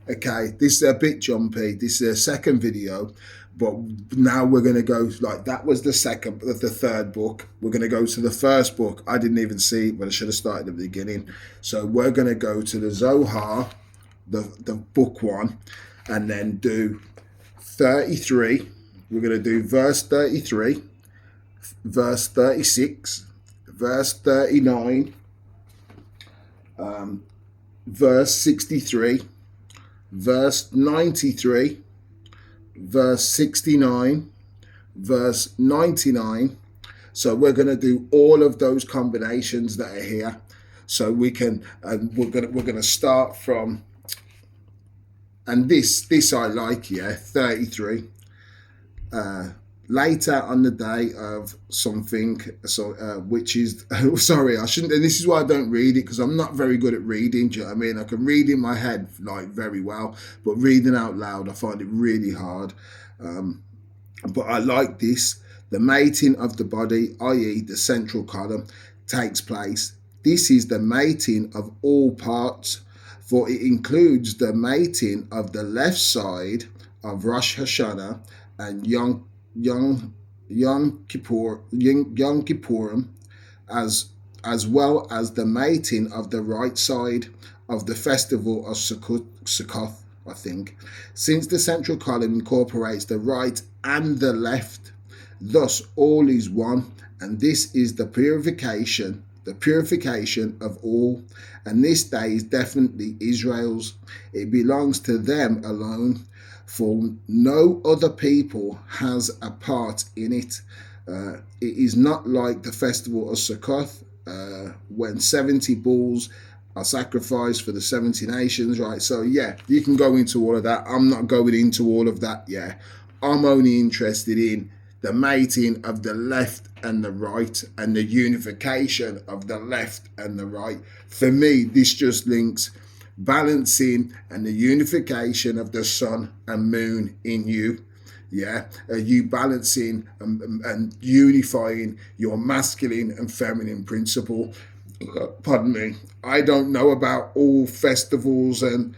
Okay, this is a bit jumpy. This is a second video, but now we're going to go like that was the third book. We're going to go to the first book. I didn't even see it, but I should have started at the beginning. So we're going to go to the Zohar, the book one, and then do 33. We're going to do verse 33, verse 36, verse 39, verse 63, verse 93, verse 69, verse 99. So we're going to do all of those combinations that are here. So we can, and we're going to start from, and this I like, yeah, 33. Later on the day of something, so which is sorry, I shouldn't, and this is why I don't read it, because I'm not very good at reading. Do you know what I mean? I can read in my head like very well, but reading out loud I find it really hard. But I like this. The mating of the body, i.e. the central column, takes place. This is the mating of all parts, for it includes the mating of the left side of Rosh Hashanah and Yom Kippurim, as well as the mating of the right side of the festival of Sukkot, I think, since the central column incorporates the right and the left. Thus, all is one, and this is the purification of all. And this day is definitely Israel's. It belongs to them alone, for no other people has a part in it. It is not like the festival of Sukkot, when 70 bulls are sacrificed for the 70 nations, right? So yeah, you can go into all of that. I'm not going into all of that. Yeah, I'm only interested in the mating of the left and the right, and the unification of the left and the right. For me, this just links balancing and the unification of the sun and moon in you. Yeah, you balancing and unifying your masculine and feminine principle. Pardon me. I don't know about all festivals and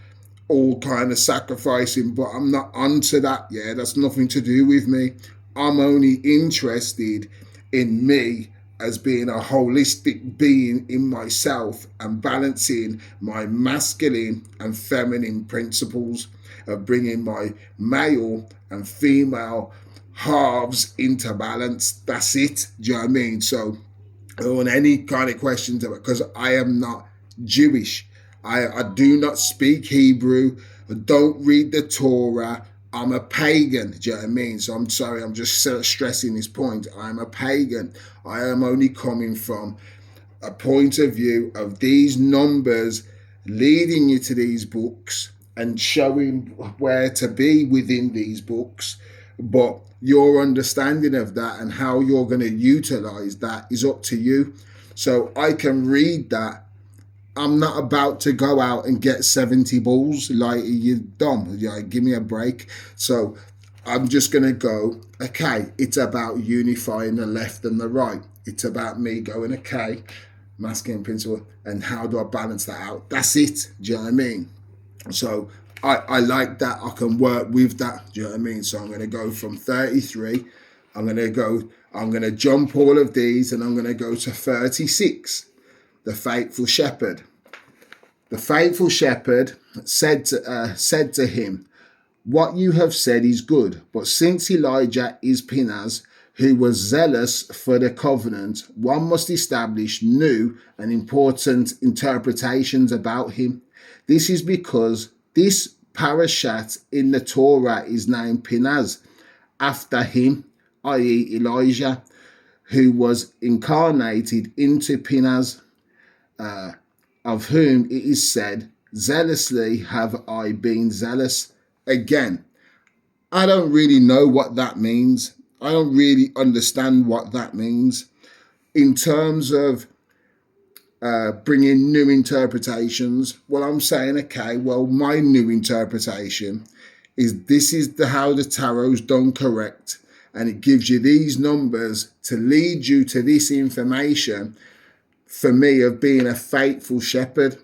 all kind of sacrificing, but I'm not onto that. Yeah, that's nothing to do with me. I'm only interested in me as being a holistic being in myself and balancing my masculine and feminine principles of bringing my male and female halves into balance. That's it. Do you know what I mean? So, on any kind of questions, because I am not Jewish, I do not speak Hebrew, I don't read the Torah. I'm a pagan. Do you know what I mean? So I'm sorry, I'm just stressing this point. I'm a pagan. I am only coming from a point of view of these numbers leading you to these books and showing where to be within these books. But your understanding of that and how you're going to utilize that is up to you. So I can read that. I'm not about to go out and get 70 balls. Like, you're dumb. Like, give me a break. So I'm just going to go, okay, it's about unifying the left and the right. It's about me going, okay, masculine principle, and how do I balance that out? That's it. Do you know what I mean? So I like that. I can work with that. Do you know what I mean? So I'm going to go from 33. I'm going to jump all of these, and I'm going to go to 36. The faithful shepherd. The faithful shepherd said to him, "What you have said is good, but since Elijah is Pinhas, who was zealous for the covenant, one must establish new and important interpretations about him. This is because this parashat in the Torah is named Pinhas, after him, i.e. Elijah, who was incarnated into Pinhas, of whom it is said, zealously have I been zealous." Again, I don't really know what that means. I don't really understand what that means in terms of bringing new interpretations. Well, I'm saying, okay, well, my new interpretation is this is how the tarot's done correct, and it gives you these numbers to lead you to this information. For me, of being a faithful shepherd,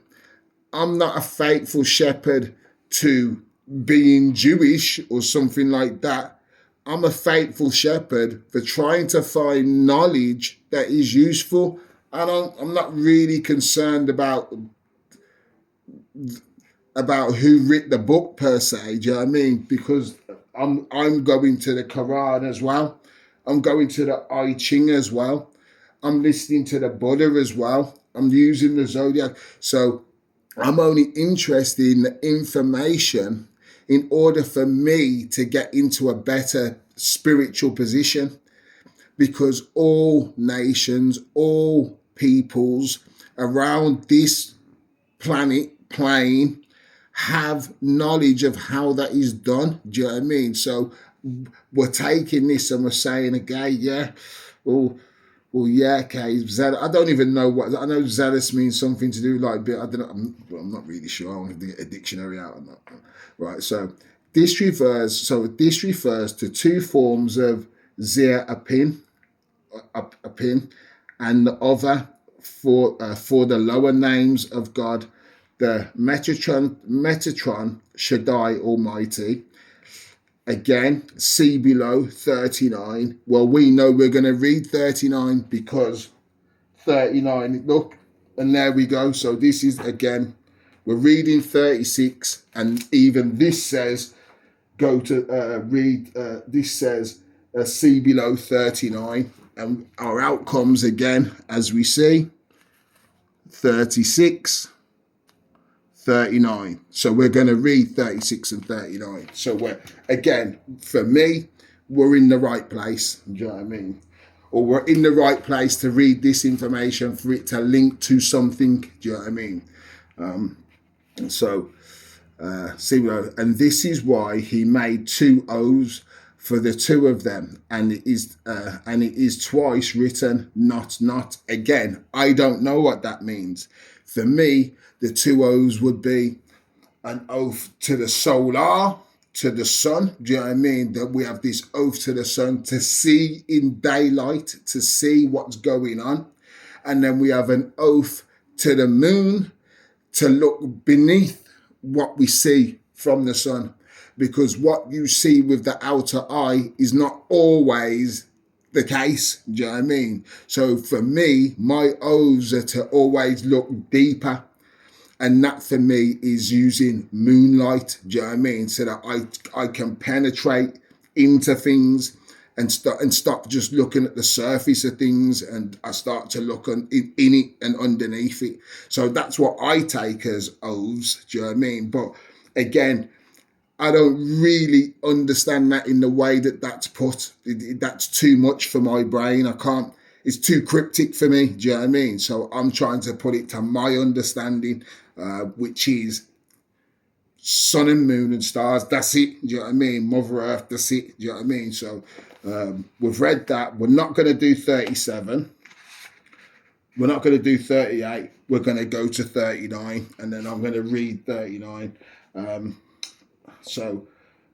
I'm not a faithful shepherd to being Jewish or something like that. I'm a faithful shepherd for trying to find knowledge that is useful. I'm not really concerned about who wrote the book per se. Do you know what I mean? Because I'm going to the Quran as well. I'm going to the I Ching as well. I'm listening to the Buddha as well. I'm using the Zodiac. So I'm only interested in the information in order for me to get into a better spiritual position, because all nations, all peoples around this planet plane have knowledge of how that is done. Do you know what I mean? So we're taking this and we're saying again, yeah, well, yeah, okay. I don't even know what. I know zealous means something to do like. I don't know. I'm not really sure. I'm going to get a dictionary out on that. Right. So this refers to two forms of zir apin, and the other for the lower names of God, the Metatron Shaddai Almighty. Again, see below 39. Well, we know we're going to read 39 because 39, look, and there we go. So this is, again, we're reading 36, and even this says, go to read, this says, see below 39. And our outcomes, again, as we see, 36, 39. So we're going to read 36 and 39. So again, for me, we're in the right place. Do you know what I mean? Or we're in the right place to read this information for it to link to something. Do you know what I mean? And this is why he made two O's for the two of them, and it is twice written not. Again, I don't know what that means. For me, the two O's would be an oath to the solar, to the sun. Do you know what I mean? That we have this oath to the sun to see in daylight, to see what's going on. And then we have an oath to the moon to look beneath what we see from the sun. Because what you see with the outer eye is not always the case. Do you know what I mean? So for me, my oaths are to always look deeper. And that for me is using moonlight, do you know what I mean? So that I can penetrate into things and stop just looking at the surface of things, and I start to look in it and underneath it. So that's what I take as oaths, do you know what I mean? But again, I don't really understand that in the way that's put. That's too much for my brain. I can't. It's too cryptic for me. Do you know what I mean? So I'm trying to put it to my understanding, which is sun and moon and stars. That's it. Do you know what I mean? Mother Earth. That's it. Do you know what I mean? So we've read that. We're not going to do 37. We're not going to do 38. We're going to go to 39, and then I'm going to read 39.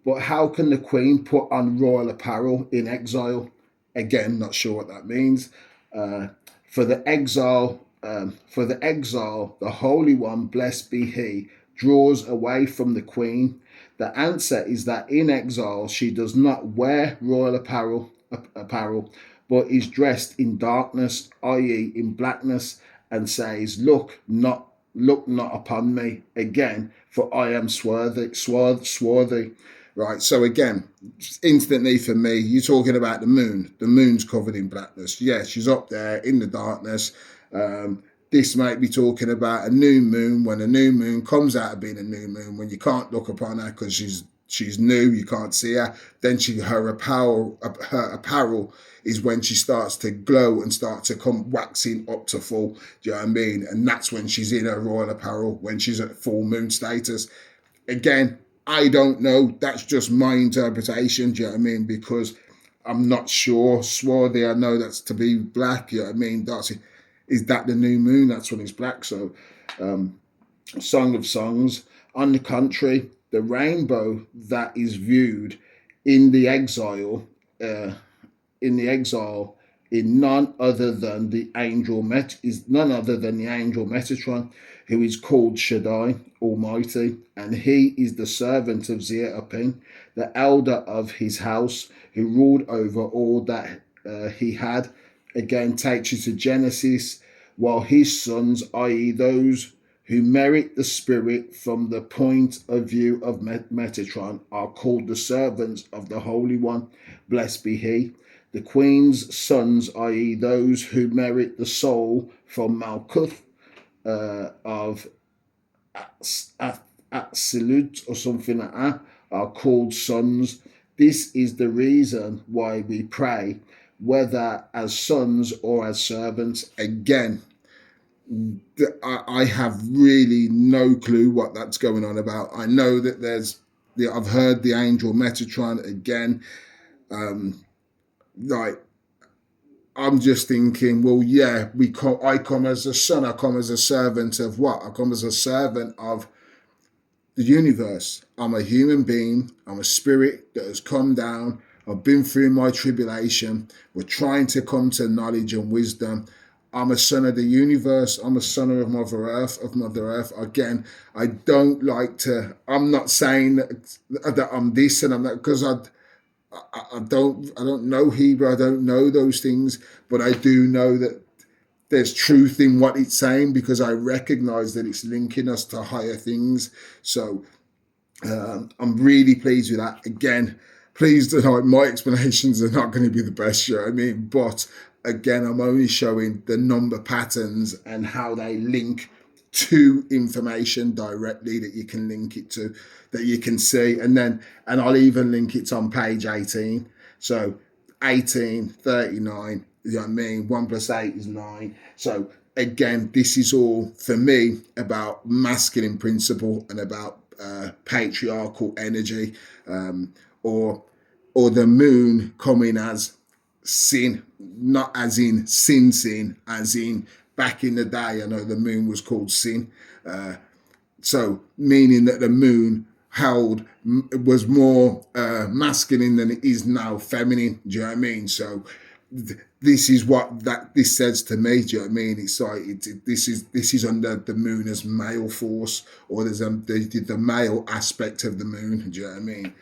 But how can the Queen put on royal apparel in exile? Again, not sure what that means. For the exile, the Holy One, blessed be He, draws away from the Queen. The answer is that in exile she does not wear royal apparel, but is dressed in darkness, i.e., in blackness, and says, "Look not upon me again, for I am swarthy." Right, so again, instantly for me, you're talking about the moon. The moon's covered in blackness. Yeah, she's up there in the darkness. This might be talking about a new moon, when a new moon comes out of being a new moon, when you can't look upon her because she's new, you can't see her. Then her apparel is when she starts to glow and start to come waxing up to full. Do you know what I mean? And that's when she's in her royal apparel, when she's at full moon status. Again, I don't know. That's just my interpretation. Do you know what I mean? Because I'm not sure. Swarthy, I know that's to be black. You know what I mean? Is that the new moon? That's when it's black. So, Song of Songs. On the contrary, the rainbow that is viewed in the exile, in none other than the angel Metatron, who is called Shaddai Almighty, and he is the servant of Zerubbabel, the elder of his house, who ruled over all that he had. Again, takes you to Genesis, while his sons, i.e., those who merit the Spirit from the point of view of Metatron, are called the servants of the Holy One. Blessed be he. The Queen's sons, i.e., those who merit the soul from Malkuth of Absolute or something like that, are called sons. This is the reason why we pray, whether as sons or as servants. Again, I have really no clue what that's going on about. I know that I've heard the angel Metatron again. Like, I'm just thinking, well, yeah, I come as a son. I come as a servant of what? I come as a servant of the universe. I'm a human being. I'm a spirit that has come down. I've been through my tribulation. We're trying to come to knowledge and wisdom. I'm a son of the universe. I'm a son of Mother Earth. Again, I don't like to. I'm not saying that I'm this and I'm that, because I don't know Hebrew. I don't know those things, but I do know that there's truth in what it's saying, because I recognize that it's linking us to higher things. So I'm really pleased with that. Again, please do not, my explanations are not going to be the best, you know what I mean? But again, I'm only showing the number patterns and how they link to information directly, that you can link it to, that you can see. And I'll even link it on page 18. So 18, 39, you know what I mean? 1 plus 8 is 9. So again, this is all for me about masculine principle and about patriarchal energy, or the moon coming as sin, not as in sin, as in back in the day. I know the moon was called sin, so meaning that the moon was more masculine than it is now feminine. Do you know what I mean? So this is what this says to me. Do you know what I mean? It's like this is under the moon as male force, or there's the male aspect of the moon. Do you know what I mean?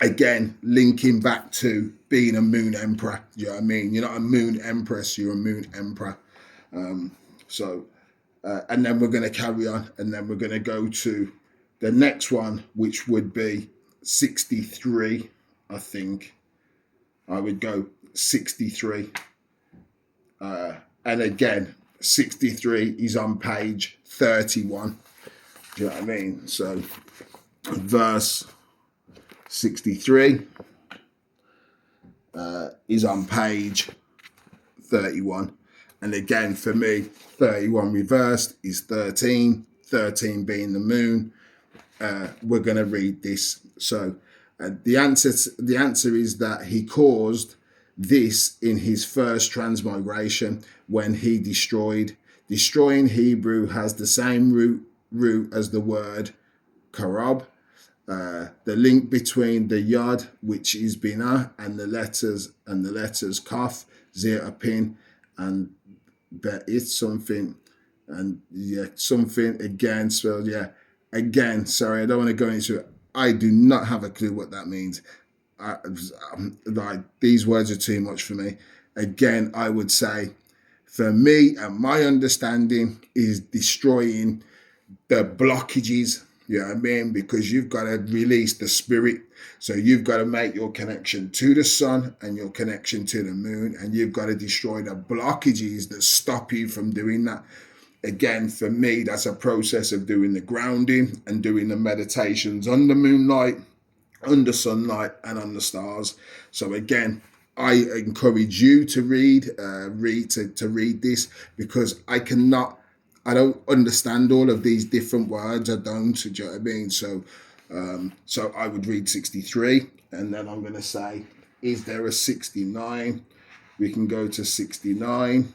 Again, linking back to being a moon emperor. Do you know what I mean? You're not a moon empress, you're a moon emperor. And then we're going to carry on, and then we're going to go to the next one, which would be 63. I think I would go 63. And again, 63 is on page 31. Do you know what I mean? So, verse 63 is on page 31. And again, for me, 31 reversed is 13, 13 being the moon. We're going to read this. So the answer is that he caused this in his first transmigration when he destroyed. Destroying Hebrew has the same root as the word karob. The link between the yod, which is binah, and the letters kaf, zir, pin, and bet it's something, and yeah, something again spelled, yeah, again, sorry, I don't want to go into it. I do not have a clue what that means. Like, these words are too much for me. Again, I would say, for me and my understanding, is destroying the blockages. You know what I mean? Because you've got to release the spirit. So you've got to make your connection to the sun and your connection to the moon, and you've got to destroy the blockages that stop you from doing that. Again, for me, that's a process of doing the grounding and doing the meditations under moonlight, under sunlight, and under stars. So again, I encourage you to read this, because I don't understand all of these different words. I don't. Do you know what I mean? So I would read 63, and then I'm going to say, is there a 69? We can go to 69.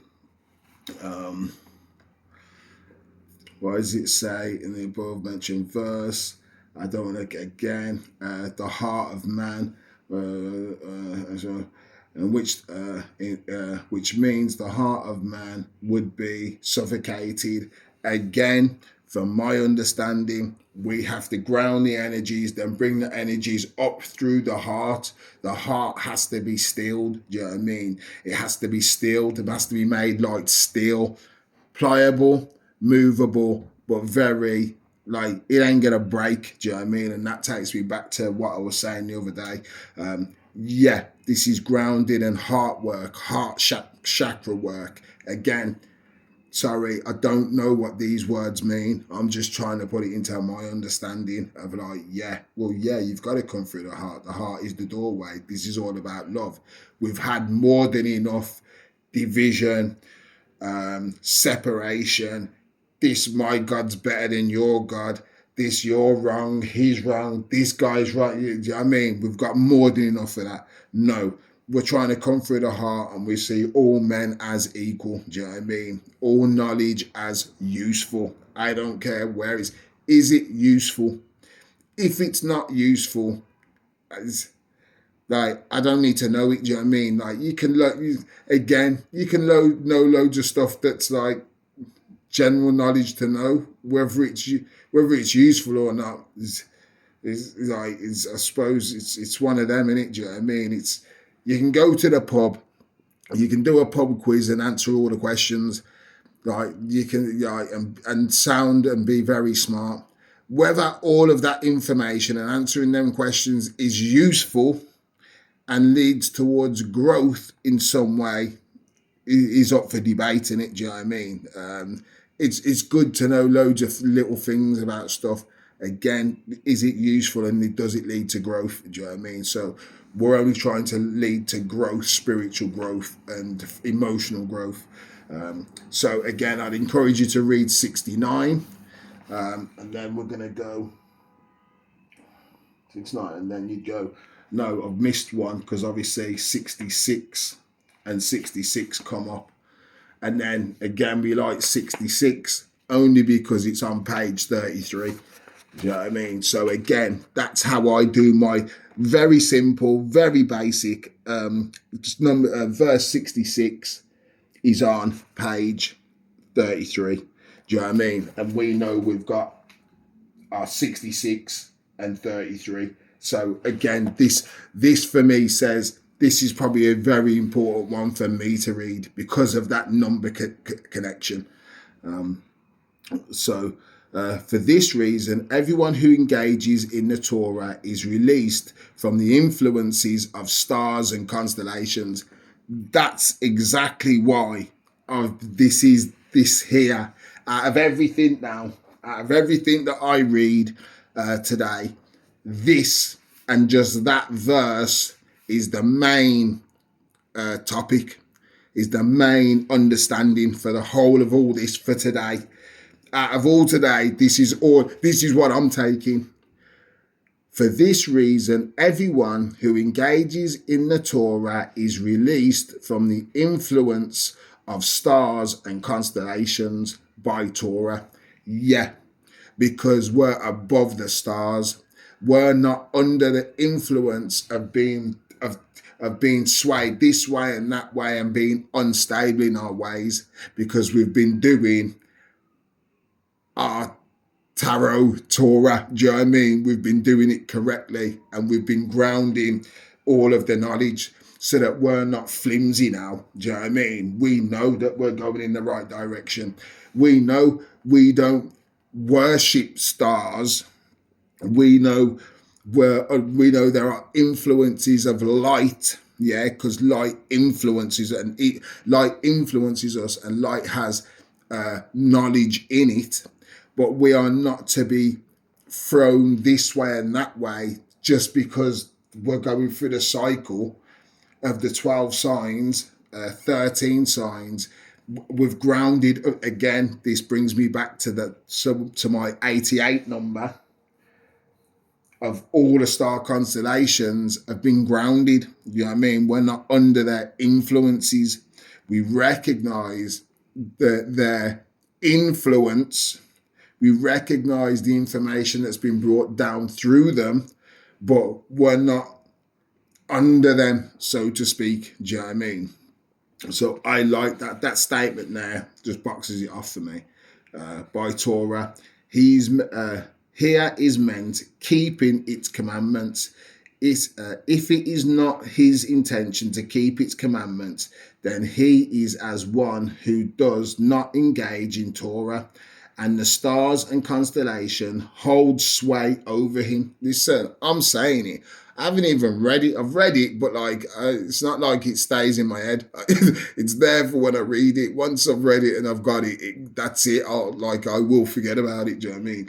What does it say in the above mentioned verse? I don't want to, again, the heart of man. and which means the heart of man would be suffocated. Again, from my understanding, we have to ground the energies, then bring the energies up through the heart. The heart has to be stilled. Do you know what I mean? It has to be stilled. It has to be made like steel, pliable, movable, but very like it ain't gonna break. Do you know what I mean? And that takes me back to what I was saying the other day. Yeah, this is grounded and heart work, chakra work. Again, sorry, I don't know what these words mean. I'm just trying to put it into my understanding of like, yeah, well, yeah, you've got to come through the heart. The heart is the doorway. This is all about love. We've had more than enough division, separation. This, my God's better than your God. This, you're wrong. He's wrong. This guy's right. You know what I mean? We've got more than enough of that. No, we're trying to come through the heart and we see all men as equal. Do you know what I mean? All knowledge as useful. I don't care where it's. Is it useful? If it's not useful, like I don't need to know it. Do you know what I mean? Like you can you can know loads of stuff that's like general knowledge to know whether it's useful or not. I suppose it's one of them, innit? Do you know what I mean? It's you can go to the pub, you can do a pub quiz and answer all the questions. Like you can and sound and be very smart. Whether all of that information and answering them questions is useful and leads towards growth in some way is up for debate, in it. Do you know what I mean? It's good to know loads of little things about stuff. Again, is it useful and does it lead to growth? Do you know what I mean? So we're only trying to lead to growth, spiritual growth and emotional growth. So again, I'd encourage you to read 69, and then we're going to go 69, and then you go. No, I've missed one because obviously 66 and 66 come up. And then again, we like 66 only because it's on page 33. Do you know what I mean? So again, that's how I do my very simple, very basic. Verse 66 is on page 33. Do you know what I mean? And we know we've got our 66 and 33. So again, this for me says this is probably a very important one for me to read because of that number connection. For this reason, everyone who engages in the Torah is released from the influences of stars and constellations. That's exactly why this here. Out of everything that I read today, this and just that verse is the main topic, is the main understanding for the whole of all this for today. Out of all today, this is what I'm taking. For this reason, everyone who engages in the Torah is released from the influence of stars and constellations by Torah. Yeah, because we're above the stars. We're not under the influence of being swayed this way and that way and being unstable in our ways, because we've been doing our tarot Torah. Do you know what I mean? We've been doing it correctly and we've been grounding all of the knowledge so that we're not flimsy now. Do you know what I mean? We know that we're going in the right direction. We know we don't worship stars. We know there are influences of light, yeah, because light influences us, and light has knowledge in it. But we are not to be thrown this way and that way just because we're going through the cycle of the 12 signs, 13 signs. We've grounded again. This brings me back to my 88 number of all the star constellations have been grounded. You know what I mean? We're not under their influences. We recognize their influence. We recognize the information that's been brought down through them, but we're not under them, so to speak. Do you know what I mean? So I like that statement there. Just boxes it off for me. By Torah, he's here is meant keeping its commandments. If it is not his intention to keep its commandments, then he is as one who does not engage in Torah, and the stars and constellation hold sway over him. Listen, I'm saying it. I haven't even read it. I've read it, but like it's not like it stays in my head. It's there for when I read it. Once I've read it and I've got that's it. I will forget about it. Do you know what I mean?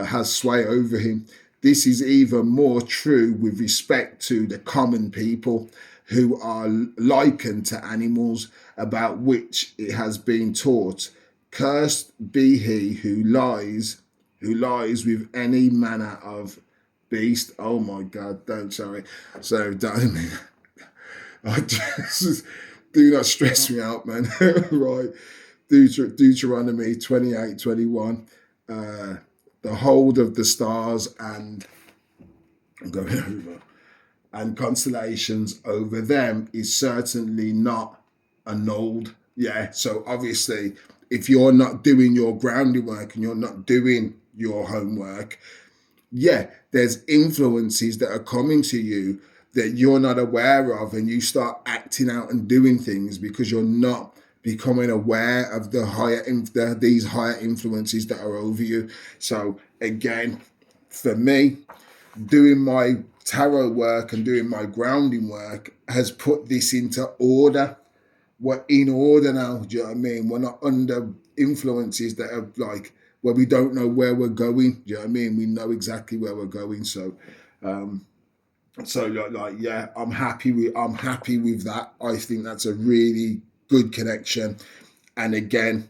Has sway over him. This is even more true with respect to the common people who are likened to animals, about which it has been taught. Cursed be he who lies with any manner of beast. Oh my God, don't sorry. So don't I just do not stress me out, man. Right. Deuteronomy 28:21. The hold of the stars and I'm going over and constellations over them is certainly not annulled. Yeah. So obviously, if you're not doing your grounding work and you're not doing your homework, yeah, there's influences that are coming to you that you're not aware of, and you start acting out and doing things because you're not becoming aware of these higher influences that are over you. So again, for me, doing my tarot work and doing my grounding work has put this into order. We're in order now. Do you know what I mean? We're not under influences that are like where we don't know where we're going. Do you know what I mean? We know exactly where we're going. Um, yeah, I'm happy with that. I think that's a really good connection, and again,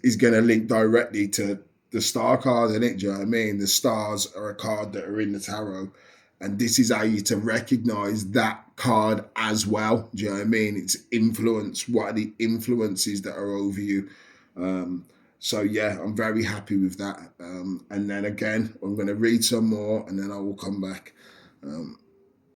is going to link directly to the star card, isn't it? Do you know what I mean? The stars are a card that are in the tarot, and this is how you to recognize that card as well. Do you know what I mean? It's influence. What are the influences that are over you? So yeah, I'm very happy with that. And then again, I'm going to read some more, and then I will come back.